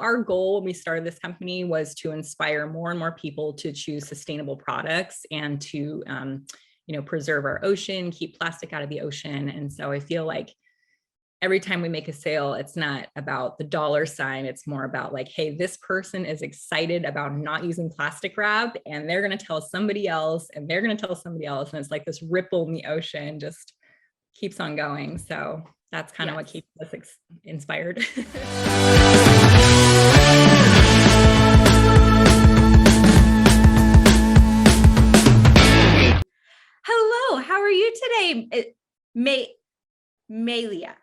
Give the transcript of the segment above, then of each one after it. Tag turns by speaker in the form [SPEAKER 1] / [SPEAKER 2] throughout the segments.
[SPEAKER 1] our goal when we started this company was to inspire more and more people to choose sustainable products and to, preserve our ocean, keep plastic out of the ocean. And so I feel like every time we make a sale, it's not about the dollar sign. It's more about like, hey, this person is excited about not using plastic wrap, and they're going to tell somebody else, and they're going to tell somebody else. And it's like this ripple in the ocean just keeps on going. So that's kind of what keeps us inspired.
[SPEAKER 2] Hello, how are you today? Melia.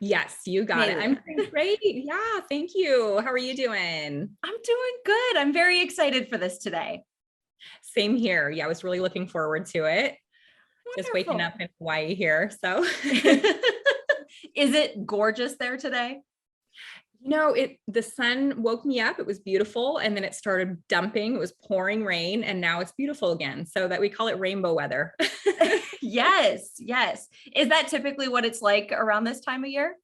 [SPEAKER 1] Yes, you got it. I'm doing great. Yeah, thank you. How are you doing?
[SPEAKER 2] I'm doing good. I'm very excited for this today.
[SPEAKER 1] Same here. Yeah, I was really looking forward to it. Wonderful. Just waking up in Hawaii here. So
[SPEAKER 2] is it gorgeous there today?
[SPEAKER 1] The sun woke me up. It was beautiful. And then it started dumping. It was pouring rain, and now it's beautiful again. So that we call it rainbow weather.
[SPEAKER 2] Yes. Is that typically what it's like around this time of year?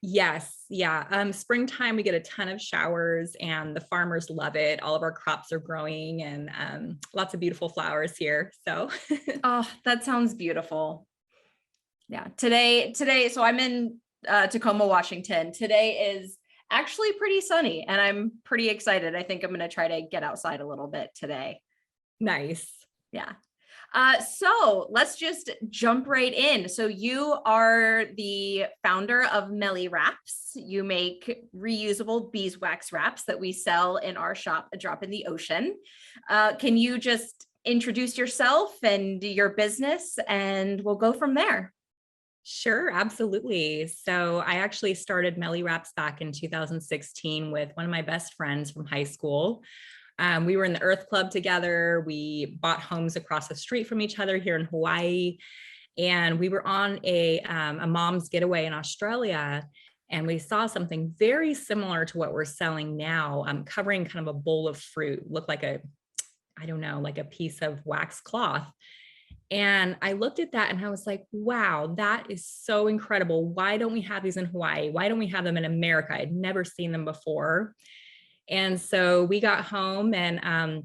[SPEAKER 1] Yes. Yeah. Springtime, we get a ton of showers and the farmers love it. All of our crops are growing, and lots of beautiful flowers here. So,
[SPEAKER 2] oh, that sounds beautiful. Yeah. Today, so I'm in Tacoma, Washington. Today is actually pretty sunny, and I'm pretty excited. I think I'm going to try to get outside a little bit today.
[SPEAKER 1] Nice.
[SPEAKER 2] Yeah. So let's just jump right in. So you are the founder of Meli Wraps. You make reusable beeswax wraps that we sell in our shop, A Drop in the Ocean. Can you just introduce yourself and your business, and we'll go from there?
[SPEAKER 1] Sure, absolutely. So I actually started Meli Wraps back in 2016 with one of my best friends from high school. We were in the Earth Club together. We bought homes across the street from each other here in Hawaii. And we were on a mom's getaway in Australia. And we saw something very similar to what we're selling now, covering kind of a bowl of fruit, looked like like a piece of wax cloth. And I looked at that and I was like, wow, that is so incredible. Why don't we have these in Hawaii? Why don't we have them in America? I'd never seen them before. And so we got home and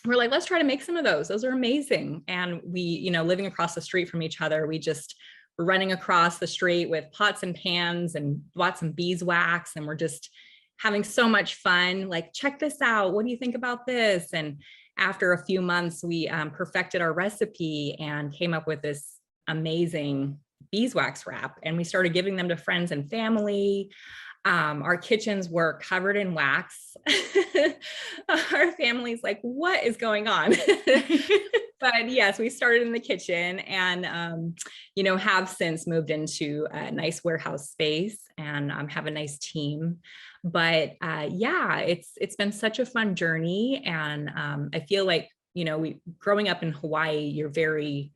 [SPEAKER 1] we're like, let's try to make some of those. Those are amazing. And we, living across the street from each other, we just were running across the street with pots and pans and bought some beeswax. And we're just having so much fun. Like, check this out. What do you think about this? And after a few months, we perfected our recipe and came up with this amazing beeswax wrap. And we started giving them to friends and family. Our kitchens were covered in wax. Our family's like, what is going on? But yes, we started in the kitchen and, have since moved into a nice warehouse space and have a nice team. But it's been such a fun journey. And I feel like, growing up in Hawaii, you're very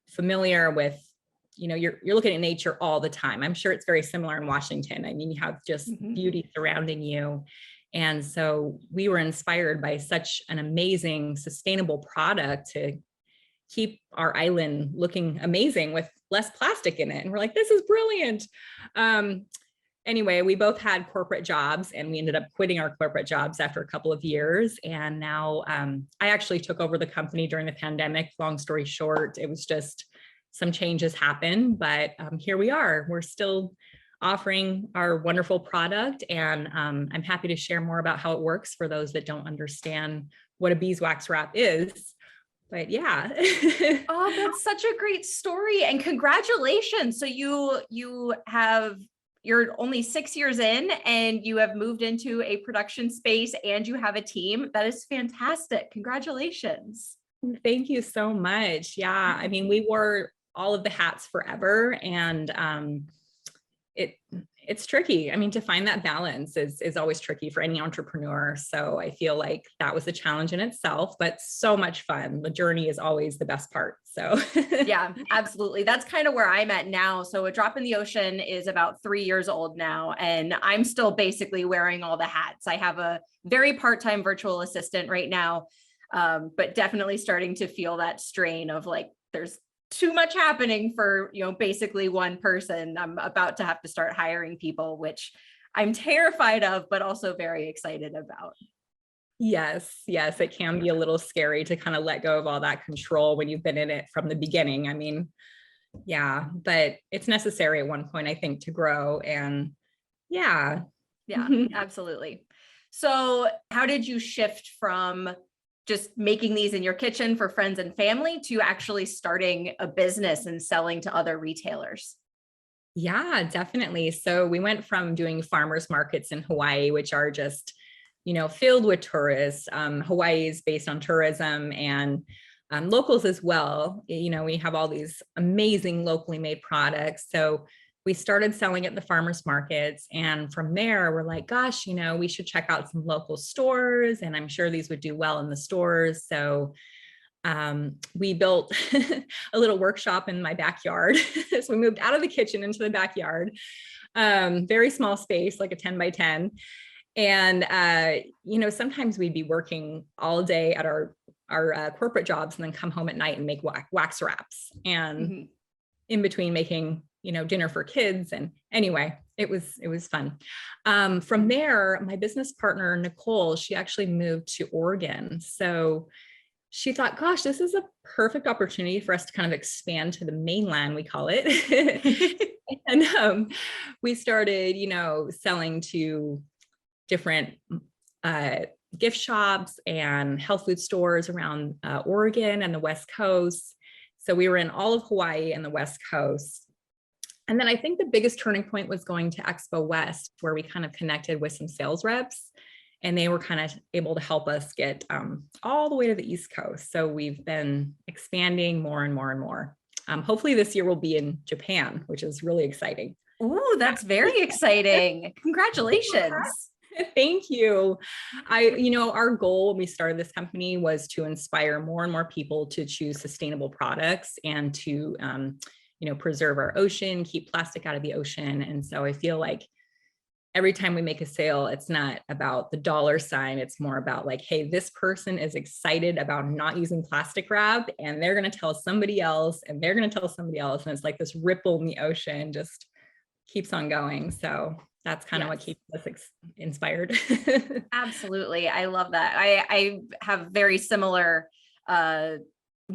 [SPEAKER 1] familiar with, you're looking at nature all the time. I'm sure it's very similar in Washington. I mean, you have just beauty surrounding you. And so we were inspired by such an amazing, sustainable product to keep our island looking amazing with less plastic in it. And we're like, this is brilliant. Anyway, we both had corporate jobs and we ended up quitting our corporate jobs after a couple of years. And now I actually took over the company during the pandemic. Long story short, it was just some changes happened, but here we are. We're still offering our wonderful product, and I'm happy to share more about how it works for those that don't understand what a beeswax wrap is. But yeah.
[SPEAKER 2] Oh, that's such a great story, and congratulations. So you're only 6 years in and you have moved into a production space and you have a team. That is fantastic. Congratulations.
[SPEAKER 1] Thank you so much. Yeah. I mean, we wore all of the hats forever, and it's tricky. I mean, to find that balance is always tricky for any entrepreneur. So I feel like that was a challenge in itself, but so much fun. The journey is always the best part. So
[SPEAKER 2] yeah, absolutely. That's kind of where I'm at now. So A Drop in the Ocean is about 3 years old now, and I'm still basically wearing all the hats. I have a very part-time virtual assistant right now, but definitely starting to feel that strain of like, there's too much happening for, basically one person. I'm about to have to start hiring people, which I'm terrified of, but also very excited about.
[SPEAKER 1] Yes, yes, it can be a little scary to kind of let go of all that control when you've been in it from the beginning. I mean, yeah, but it's necessary at one point, I think, to grow. And yeah.
[SPEAKER 2] Yeah, absolutely. So how did you shift from just making these in your kitchen for friends and family to actually starting a business and selling to other retailers?
[SPEAKER 1] Yeah, definitely. So we went from doing farmers markets in Hawaii, which are just, filled with tourists. Hawaii is based on tourism and locals as well. We have all these amazing locally made products. So we started selling at the farmers markets. And from there, we're like, gosh, we should check out some local stores. And I'm sure these would do well in the stores. So we built a little workshop in my backyard. So we moved out of the kitchen into the backyard, very small space, like a 10 by 10. And, sometimes we'd be working all day at our corporate jobs and then come home at night and make wax wraps. And in between making, dinner for kids. And anyway, it was fun. From there, my business partner, Nicole, she actually moved to Oregon. So she thought, gosh, this is a perfect opportunity for us to kind of expand to the mainland, we call it. And we started, selling to different gift shops and health food stores around Oregon and the West Coast. So we were in all of Hawaii and the West Coast. And then I think the biggest turning point was going to Expo West, where we kind of connected with some sales reps. And they were kind of able to help us get all the way to the East Coast. So we've been expanding more and more and more. Hopefully this year we'll be in Japan, which is really exciting.
[SPEAKER 2] Ooh, that's very exciting. Congratulations.
[SPEAKER 1] Thank you. Our goal when we started this company was to inspire more and more people to choose sustainable products and to, preserve our ocean, keep plastic out of the ocean. And so I feel like every time we make a sale, it's not about the dollar sign. It's more about like, hey, this person is excited about not using plastic wrap and they're going to tell somebody else and they're going to tell somebody else. And it's like this ripple in the ocean just keeps on going. So that's kind of what keeps us inspired.
[SPEAKER 2] Absolutely. I love that. I have very similar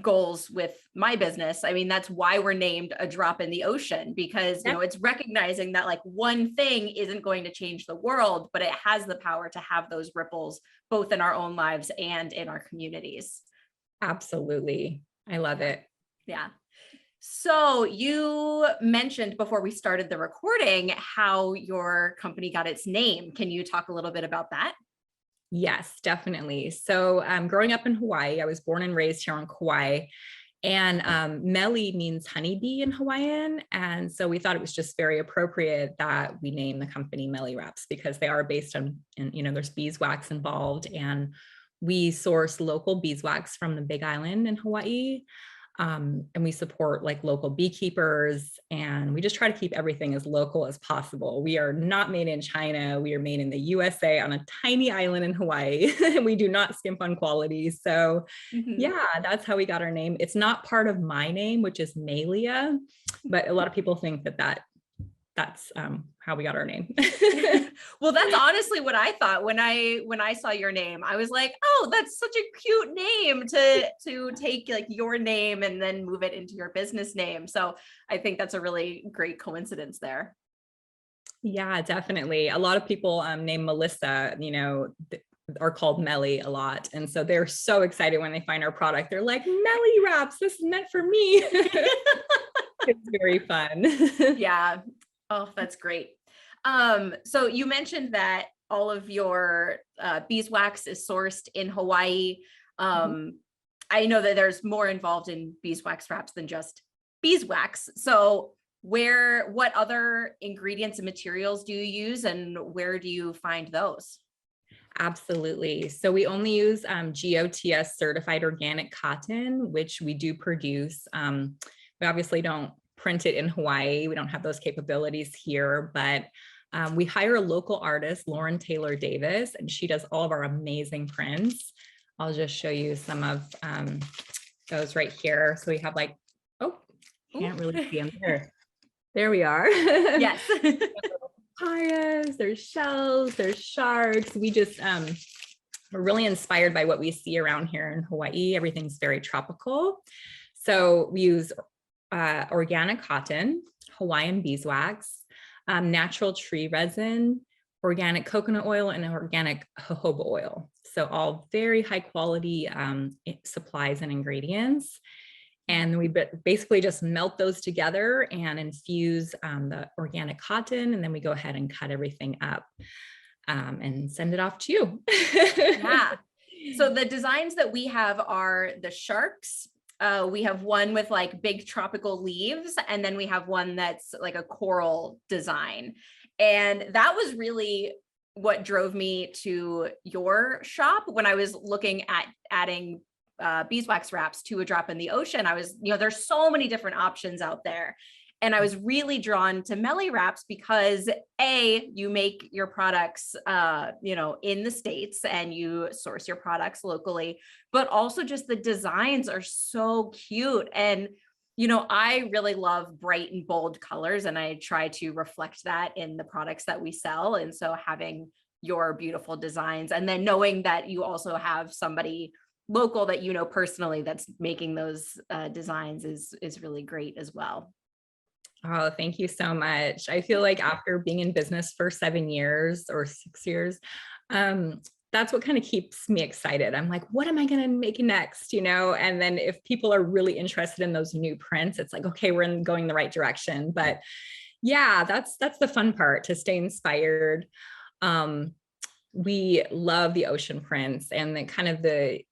[SPEAKER 2] goals with my business. I mean, that's why we're named A Drop in the Ocean, because it's recognizing that like one thing isn't going to change the world, but it has the power to have those ripples both in our own lives and in our communities.
[SPEAKER 1] Absolutely. I love it.
[SPEAKER 2] Yeah. So you mentioned before we started the recording how your company got its name. Can you talk a little bit about that?
[SPEAKER 1] Yes, definitely. So growing up in Hawaii, I was born and raised here on Kauai, and Meli means honeybee in Hawaiian. And so we thought it was just very appropriate that we name the company Meli Wraps because they are based on, there's beeswax involved, and we source local beeswax from the Big Island in Hawaii. And we support like local beekeepers, and we just try to keep everything as local as possible. We are not made in China. We are made in the USA on a tiny island in Hawaii. We do not skimp on quality. So yeah, that's how we got our name. It's not part of my name, which is Melia, but a lot of people think that's how we got our name.
[SPEAKER 2] Well, that's honestly what I thought when I saw your name. I was like, oh, that's such a cute name to take like your name and then move it into your business name. So I think that's a really great coincidence there.
[SPEAKER 1] Yeah, definitely. A lot of people named Melissa, are called Meli a lot. And so they're so excited when they find our product. They're like, Meli Wraps, this is meant for me. It's very fun.
[SPEAKER 2] Yeah. Oh, that's great. So you mentioned that all of your beeswax is sourced in Hawaii. I know that there's more involved in beeswax wraps than just beeswax. So what other ingredients and materials do you use, and where do you find those?
[SPEAKER 1] Absolutely. So we only use GOTS certified organic cotton, which we do produce. We obviously don't print it in Hawaii. We don't have those capabilities here, but we hire a local artist, Lauren Taylor Davis, and she does all of our amazing prints. I'll just show you some of those right here. So we have like, can't really see them there. There we are.
[SPEAKER 2] Yes.
[SPEAKER 1] papayas, there's shells, there's sharks. We just, we're really inspired by what we see around here in Hawaii. Everything's very tropical. So we use organic cotton, Hawaiian beeswax, natural tree resin, organic coconut oil, and organic jojoba oil. So all very high quality supplies and ingredients. And we basically just melt those together and infuse the organic cotton. And then we go ahead and cut everything up and send it off to you.
[SPEAKER 2] Yeah. So the designs that we have are the sharks. We have one with like big tropical leaves, and then we have one that's like a coral design. And that was really what drove me to your shop when I was looking at adding beeswax wraps to a drop in the ocean. I was, there's so many different options out there. And I was really drawn to Meli Wraps because you make your products, in the States, and you source your products locally, but also just the designs are so cute. And, I really love bright and bold colors, and I try to reflect that in the products that we sell. And so having your beautiful designs, and then knowing that you also have somebody local that personally that's making those designs is really great as well.
[SPEAKER 1] Oh, thank you so much. I feel like after being in business for 7 years or 6 years, that's what kind of keeps me excited. I'm like, what am I going to make next? And then if people are really interested in those new prints, it's like, okay, we're going the right direction. But yeah, that's the fun part, to stay inspired. We love the ocean prints, and the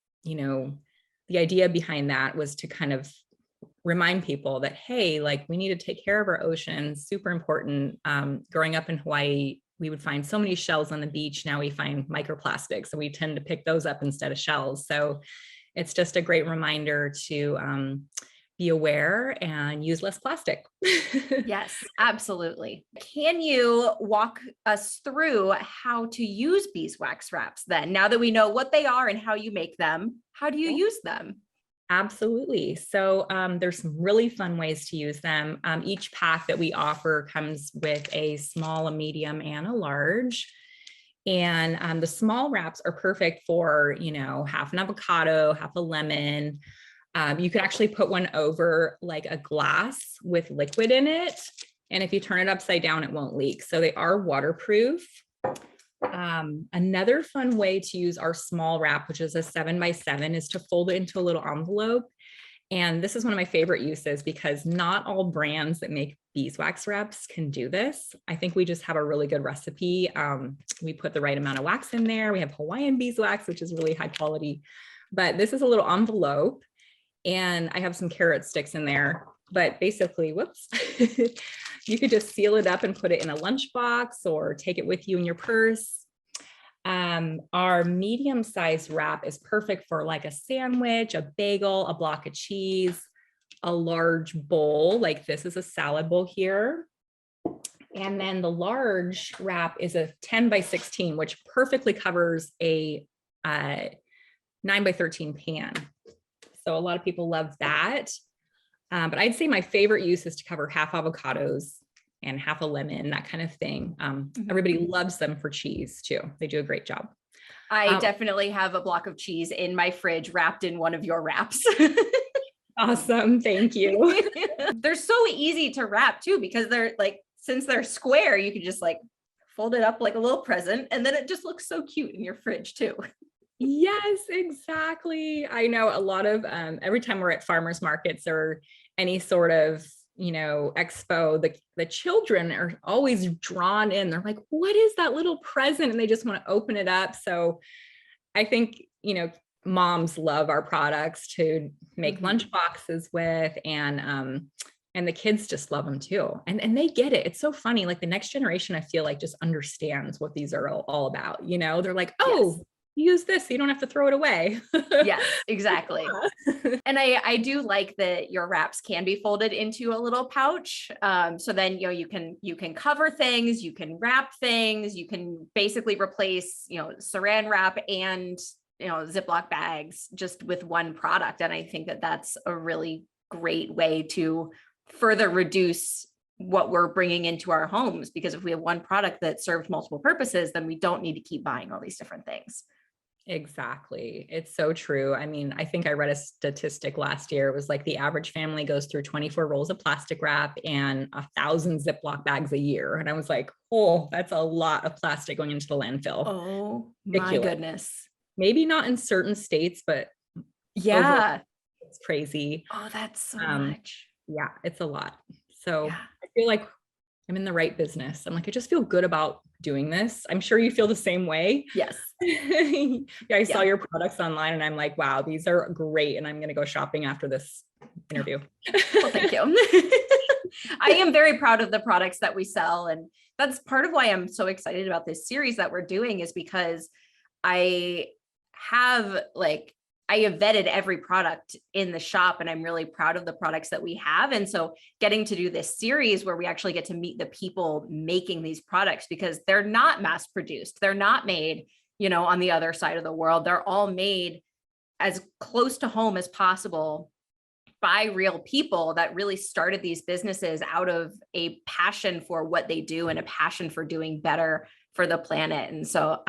[SPEAKER 1] idea behind that was to kind of remind people that, hey, like, we need to take care of our oceans. Super important. Growing up in Hawaii, we would find so many shells on the beach. Now we find microplastics, and we tend to pick those up instead of shells. So it's just a great reminder to be aware and use less plastic.
[SPEAKER 2] Yes, absolutely. Can you walk us through how to use beeswax wraps then? Now that we know what they are and how you make them, how do you use them?
[SPEAKER 1] Absolutely. So there's some really fun ways to use them. Each pack that we offer comes with a small, a medium, and a large. And the small wraps are perfect for, half an avocado, half a lemon. You could actually put one over like a glass with liquid in it. And if you turn it upside down, it won't leak. So they are waterproof. Another fun way to use our small wrap, which is a 7x7, is to fold it into a little envelope. And this is one of my favorite uses because not all brands that make beeswax wraps can do this. I think we just have a really good recipe. We put the right amount of wax in there. We have Hawaiian beeswax, which is really high quality, but this is a little envelope, and I have some carrot sticks in there. But basically, whoops, you could just seal it up and put it in a lunchbox or take it with you in your purse. Our medium-sized wrap is perfect for like a sandwich, a bagel, a block of cheese, a large bowl. Like this is a salad bowl here. And then the large wrap is a 10x16, which perfectly covers a 9x13 pan. So a lot of people love that. But I'd say my favorite use is to cover half avocados and half a lemon, that kind of thing. Everybody loves them for cheese too. They do a great job.
[SPEAKER 2] I definitely have a block of cheese in my fridge wrapped in one of your wraps.
[SPEAKER 1] Awesome. Thank you.
[SPEAKER 2] They're so easy to wrap too, because they're like, since they're square, you can just like fold it up like a little present, and then it just looks so cute in your fridge too.
[SPEAKER 1] Yes, exactly. I know a lot of, every time we're at farmers markets or any sort of, expo, the children are always drawn in. They're like, what is that little present? And they just want to open it up. So I think, moms love our products to make lunch boxes with, and the kids just love them too. And they get it. It's so funny. Like the next generation, I feel like, just understands what these are all about. They're like, oh, yes, use this so you don't have to throw it away.
[SPEAKER 2] Yes, exactly. And I do like that your wraps can be folded into a little pouch. So then, you can cover things, you can wrap things, you can basically replace, saran wrap and, Ziploc bags just with one product. And I think that that's a really great way to further reduce what we're bringing into our homes, because if we have one product that serves multiple purposes, then we don't need to keep buying all these different things.
[SPEAKER 1] Exactly. It's so true. I mean, I think I read a statistic last year. It was like the average family goes through 24 rolls of plastic wrap and 1,000 Ziploc bags a year. And I was like, oh, that's a lot of plastic going into the landfill.
[SPEAKER 2] Oh my
[SPEAKER 1] Ridiculous.
[SPEAKER 2] goodness.
[SPEAKER 1] Maybe not in certain states, but
[SPEAKER 2] Yeah.
[SPEAKER 1] overall, it's crazy.
[SPEAKER 2] Oh, that's so much.
[SPEAKER 1] Yeah, it's a lot. So
[SPEAKER 2] Yeah.
[SPEAKER 1] I feel like I'm in the right business. I'm like, I just feel good about doing this. I'm sure you feel the same way.
[SPEAKER 2] Yes.
[SPEAKER 1] Yeah, I saw your products online and I'm like, wow, these are great. And I'm going to go shopping after this interview.
[SPEAKER 2] Well, thank you. I am very proud of the products that we sell. And that's part of why I'm so excited about this series that we're doing, is because I have vetted every product in the shop, and I'm really proud of the products that we have. And so getting to do this series where we actually get to meet the people making these products, because they're not mass produced. They're not made, on the other side of the world. They're all made as close to home as possible by real people that really started these businesses out of a passion for what they do and a passion for doing better for the planet. And so,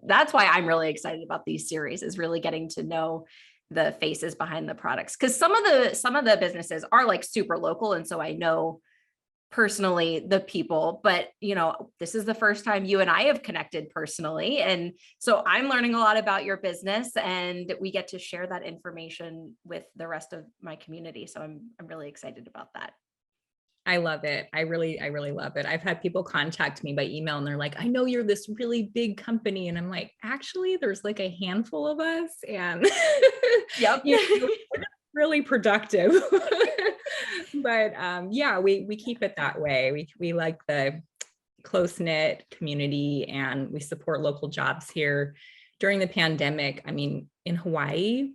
[SPEAKER 2] that's why I'm really excited about these series, is really getting to know the faces behind the products. Because some of the businesses are like super local, and so I know personally the people, but this is the first time you and I have connected personally, and so I'm learning a lot about your business, and we get to share that information with the rest of my community. So I'm really excited about that.
[SPEAKER 1] I love it. I really love it. I've had people contact me by email and they're like, I know you're this really big company. And I'm like, actually, there's like a handful of us, and
[SPEAKER 2] Yep.
[SPEAKER 1] we're really productive. But yeah, we keep it that way. We like the close-knit community, and we support local jobs here. During the pandemic, I mean, in Hawaii,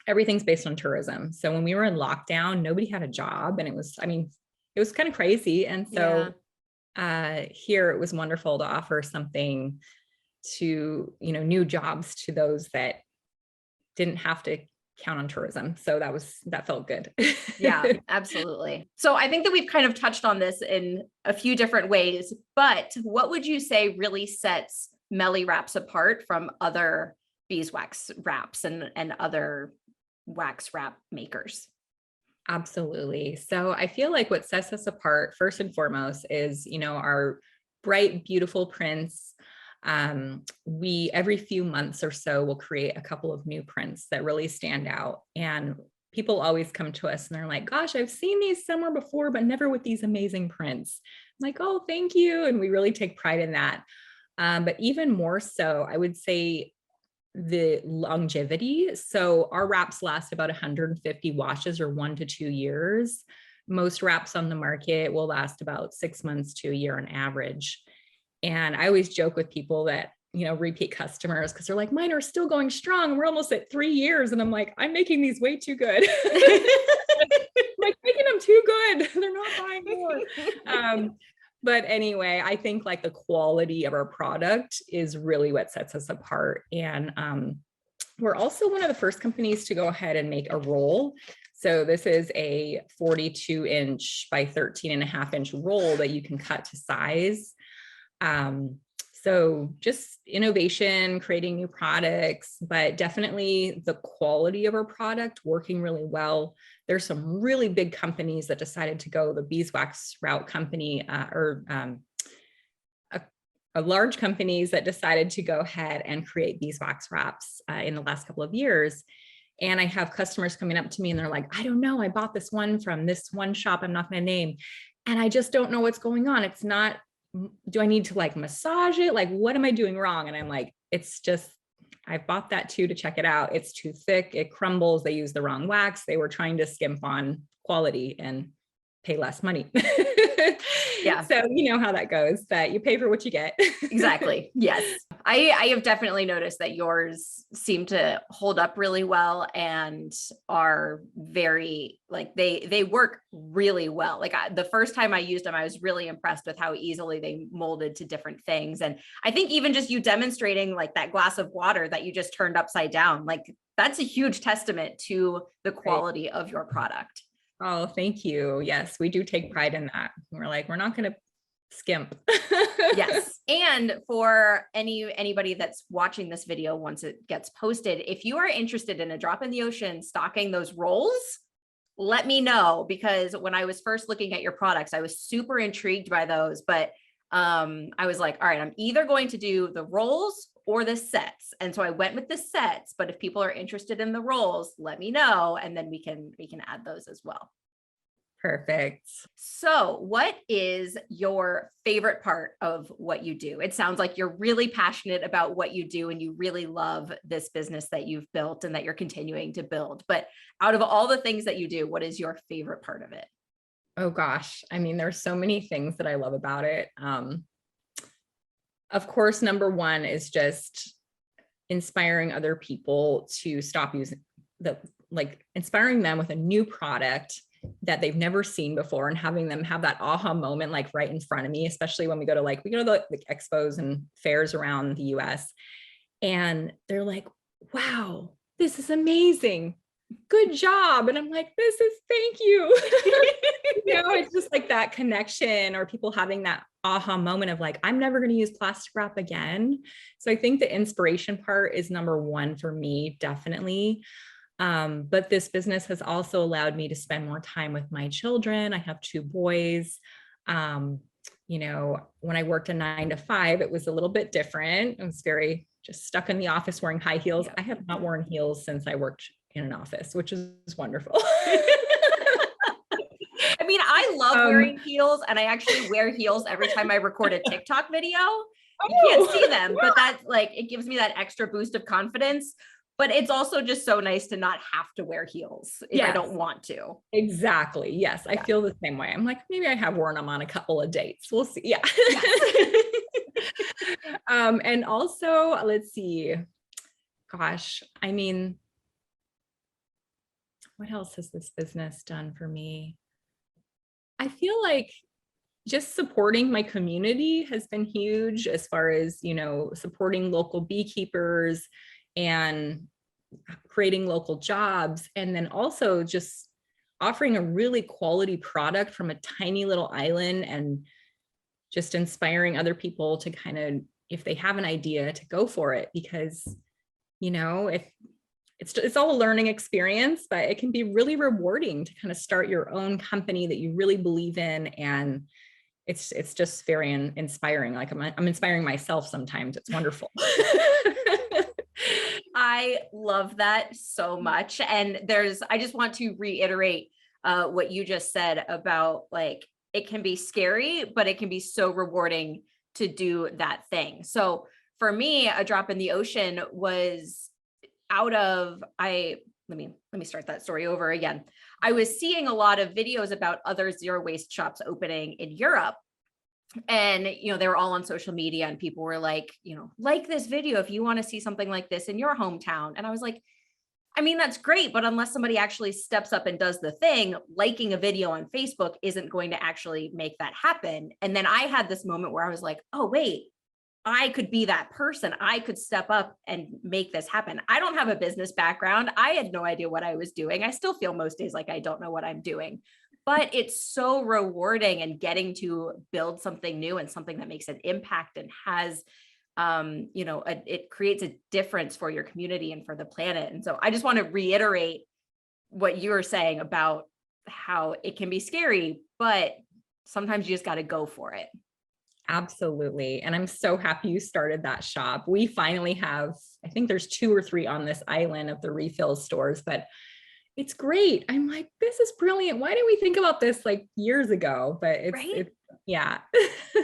[SPEAKER 1] everything's based on tourism. So when we were in lockdown, nobody had a job, and it was kind of crazy. And so here it was wonderful to offer something to, new jobs to those that didn't have to count on tourism. So that felt good.
[SPEAKER 2] Yeah, absolutely. So I think that we've kind of touched on this in a few different ways, but what would you say really sets Meli Wraps apart from other beeswax wraps and other wax wrap makers?
[SPEAKER 1] Absolutely. So I feel like what sets us apart first and foremost is, our bright, beautiful prints. We every few months or so will create a couple of new prints that really stand out. And people always come to us and they're like, gosh, I've seen these somewhere before, but never with these amazing prints. I'm like, oh, thank you. And we really take pride in that. But even more so, I would say the longevity. So our wraps last about 150 washes, or 1 to 2 years. Most wraps on the market will last about 6 months to a year on average. And I always joke with people that, repeat customers, because they're like, mine are still going strong. We're almost at 3 years. And I'm like, I'm making these way too good. Like, making them too good. They're not buying more. But anyway, I think like the quality of our product is really what sets us apart. And we're also one of the first companies to go ahead and make a roll. So this is a 42-inch by 13.5-inch roll that you can cut to size. So just innovation, creating new products, but definitely the quality of our product working really well. There's some really big companies that decided to go the beeswax route company, large companies that decided to go ahead and create beeswax wraps in the last couple of years. And I have customers coming up to me and they're like, I don't know, I bought this one from this one shop I'm not going to name, and I just don't know what's going on. It's not, do I need to like massage it? Like, what am I doing wrong? And I'm like, it's just, I bought that too to check it out. It's too thick. It crumbles. They use the wrong wax. They were trying to skimp on quality and pay less money.
[SPEAKER 2] Yeah.
[SPEAKER 1] So you know how that goes, that you pay for what you get.
[SPEAKER 2] Exactly. Yes. I have definitely noticed that yours seem to hold up really well and are very, like, they work really well. Like the first time I used them, I was really impressed with how easily they molded to different things. And I think even just you demonstrating like that glass of water that you just turned upside down, like that's a huge testament to the quality of your product.
[SPEAKER 1] Oh, thank you. Yes, we do take pride in that. We're like, we're not going to skimp.
[SPEAKER 2] Yes. And for anybody that's watching this video once it gets posted, if you are interested in a drop in the ocean stocking those rolls, let me know, because when I was first looking at your products, I was super intrigued by those, but I was like, all right, I'm either going to do the rolls or the sets. And so I went with the sets, but if people are interested in the rolls, let me know, and then we can add those as well.
[SPEAKER 1] Perfect.
[SPEAKER 2] So what is your favorite part of what you do? It sounds like you're really passionate about what you do and you really love this business that you've built and that you're continuing to build. But out of all the things that you do, what is your favorite part of it?
[SPEAKER 1] Oh gosh. I mean, there's so many things that I love about it. Of course, number one is just inspiring other people to stop using inspiring them with a new product that they've never seen before and having them have that aha moment, like right in front of me, especially when we go to the expos and fairs around the US. And they're like, wow, this is amazing. Good job. And I'm like, thank you. It's just like that connection, or people having that aha moment of like, I'm never going to use plastic wrap again. So I think the inspiration part is number one for me, definitely. But this business has also allowed me to spend more time with my children. I have 2 boys. When I worked a 9 to 5, it was a little bit different. I was very just stuck in the office wearing high heels. I have not worn heels since I worked in an office, which is wonderful.
[SPEAKER 2] I mean, I love wearing heels, and I actually wear heels every time I record a TikTok video. You can't see them, but that's like, it gives me that extra boost of confidence. But it's also just so nice to not have to wear heels if I don't want to.
[SPEAKER 1] Exactly. Yes. I feel the same way. I'm like, maybe I have worn them on a couple of dates. We'll see. Yeah.
[SPEAKER 2] Yes.
[SPEAKER 1] And also, let's see. Gosh, I mean, what else has this business done for me? I feel like just supporting my community has been huge, as far as, supporting local beekeepers and creating local jobs. And then also just offering a really quality product from a tiny little island, and just inspiring other people to kind of, if they have an idea, to go for it. Because, if it's all a learning experience, but it can be really rewarding to kind of start your own company that you really believe in. And it's just very inspiring. Like I'm inspiring myself sometimes. It's wonderful.
[SPEAKER 2] I love that so much. And I just want to reiterate what you just said about, like, it can be scary, but it can be so rewarding to do that thing. So for me, a drop in the ocean was let me start that story over again. I was seeing a lot of videos about other zero waste shops opening in Europe. And, they were all on social media, and people were like, like this video if you want to see something like this in your hometown. And I was like, I mean, that's great, but unless somebody actually steps up and does the thing, liking a video on Facebook isn't going to actually make that happen. And then I had this moment where I was like, oh, wait, I could be that person. I could step up and make this happen. I don't have a business background. I had no idea what I was doing. I still feel most days like I don't know what I'm doing. But it's so rewarding, and getting to build something new and something that makes an impact and has, it creates a difference for your community and for the planet. And so I just want to reiterate what you were saying about how it can be scary, but sometimes you just got to go for it.
[SPEAKER 1] Absolutely. And I'm so happy you started that shop. We finally have, I think there's 2 or 3 on this island of the refill stores, but it's great. I'm like, this is brilliant. Why didn't we think about this like years ago? But it's yeah.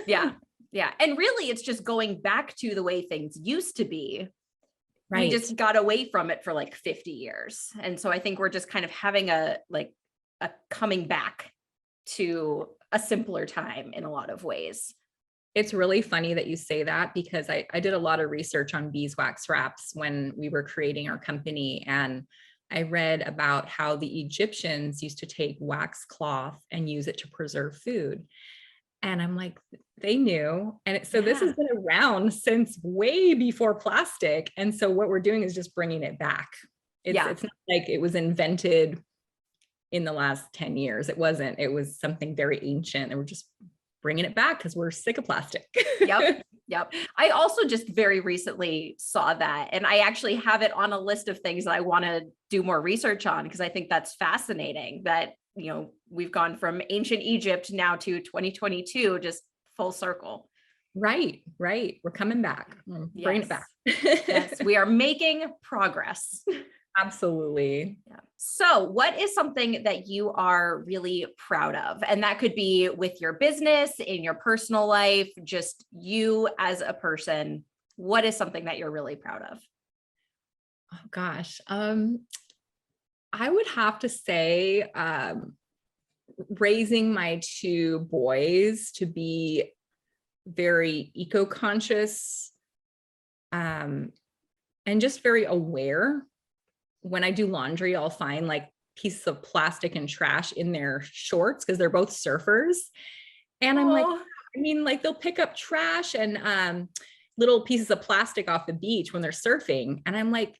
[SPEAKER 2] Yeah. Yeah. And really, it's just going back to the way things used to be.
[SPEAKER 1] Right.
[SPEAKER 2] We just got away from it for like 50 years. And so I think we're just kind of having a coming back to a simpler time in a lot of ways.
[SPEAKER 1] It's really funny that you say that, because I did a lot of research on beeswax wraps when we were creating our company. And I read about how the Egyptians used to take wax cloth and use it to preserve food. And I'm like, they knew. And this has been around since way before plastic. And so what we're doing is just bringing it back. It's not like it was invented in the last 10 years. It wasn't, it was something very ancient, and we're just bringing it back because we're sick of plastic.
[SPEAKER 2] Yep. Yep. I also just very recently saw that, and I actually have it on a list of things that I want to do more research on, because I think that's fascinating that, you know, we've gone from ancient Egypt now to 2022, just full circle.
[SPEAKER 1] Right. We're coming back. Bringing it back.
[SPEAKER 2] Yes, we are making progress.
[SPEAKER 1] Absolutely.
[SPEAKER 2] Yeah. So, what is something that you are really proud of? And that could be with your business, in your personal life, just you as a person. What is something that you're really proud of?
[SPEAKER 1] Oh gosh. I would have to say raising my two boys to be very eco-conscious, and just very aware. When I do laundry, I'll find like pieces of plastic and trash in their shorts because they're both surfers. And I'm like, I mean, like they'll pick up trash and little pieces of plastic off the beach when they're surfing. And I'm like,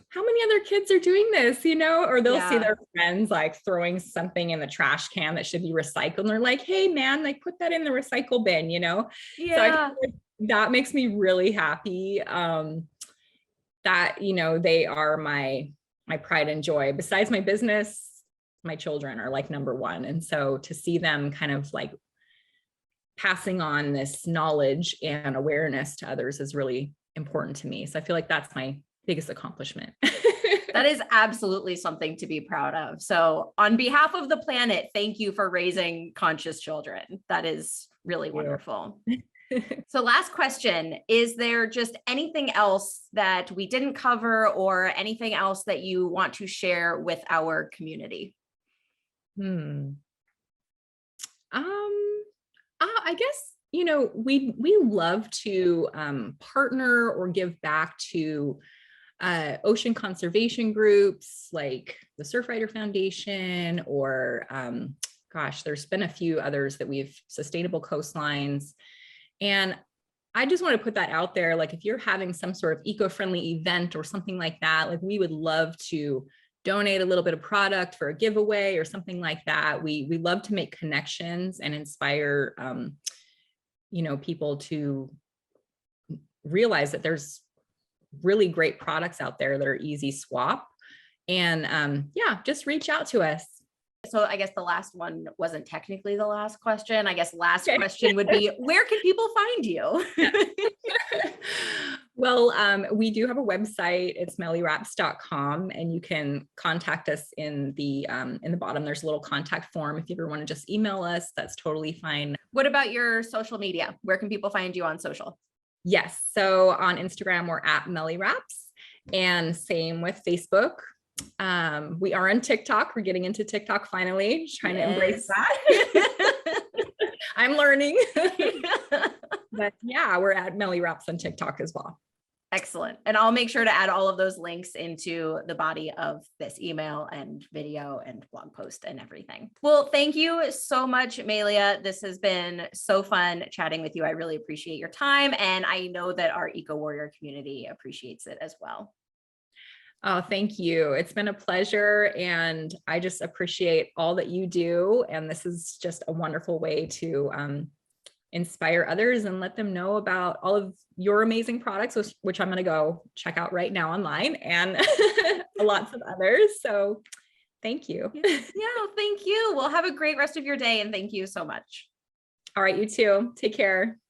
[SPEAKER 1] how many other kids are doing this, you know? Or they'll see their friends like throwing something in the trash can that should be recycled. And they're like, hey man, like put that in the recycle bin, you know?
[SPEAKER 2] Yeah.
[SPEAKER 1] So I feel like that makes me really happy. That, you know, they are my pride and joy. Besides my business, my children are like number one. And so to see them kind of like passing on this knowledge and awareness to others is really important to me. So I feel like that's my biggest accomplishment.
[SPEAKER 2] That is absolutely something to be proud of. So on behalf of the planet, thank you for raising conscious children. That is really wonderful. So last question, is there just anything else that we didn't cover or anything else that you want to share with our community?
[SPEAKER 1] I guess, you know, we love to partner or give back to ocean conservation groups like the Surfrider Foundation, or gosh, there's been a few others that we've, Sustainable Coastlines. And I just want to put that out there. Like if you're having some sort of eco-friendly event or something like that, like we would love to donate a little bit of product for a giveaway or something like that. We love to make connections and inspire, you know, people to realize that there's really great products out there that are easy swap. And yeah, just reach out to us.
[SPEAKER 2] So I guess the last one wasn't technically the last question. I guess last question would be, where can people find you?
[SPEAKER 1] Well, we do have a website. It's meliwraps.com, and you can contact us in the bottom. There's a little contact form. If you ever want to just email us, that's totally fine.
[SPEAKER 2] What about your social media? Where can people find you on social?
[SPEAKER 1] Yes. So on Instagram, we're at Meli Wraps, and same with Facebook. We are on TikTok. We're getting into TikTok finally, trying to embrace that. I'm learning. But yeah, we're at Meli Wraps on TikTok as well.
[SPEAKER 2] Excellent. And I'll make sure to add all of those links into the body of this email and video and blog post and everything. Well, thank you so much, Melia. This has been so fun chatting with you. I really appreciate your time. And I know that our EcoWarrior community appreciates it as well.
[SPEAKER 1] Oh, thank you. It's been a pleasure. And I just appreciate all that you do. And this is just a wonderful way to inspire others and let them know about all of your amazing products, which I'm going to go check out right now online, and lots of others. So thank you.
[SPEAKER 2] Yeah, thank you. Well, have a great rest of your day. And thank you so much.
[SPEAKER 1] All right, you too. Take care.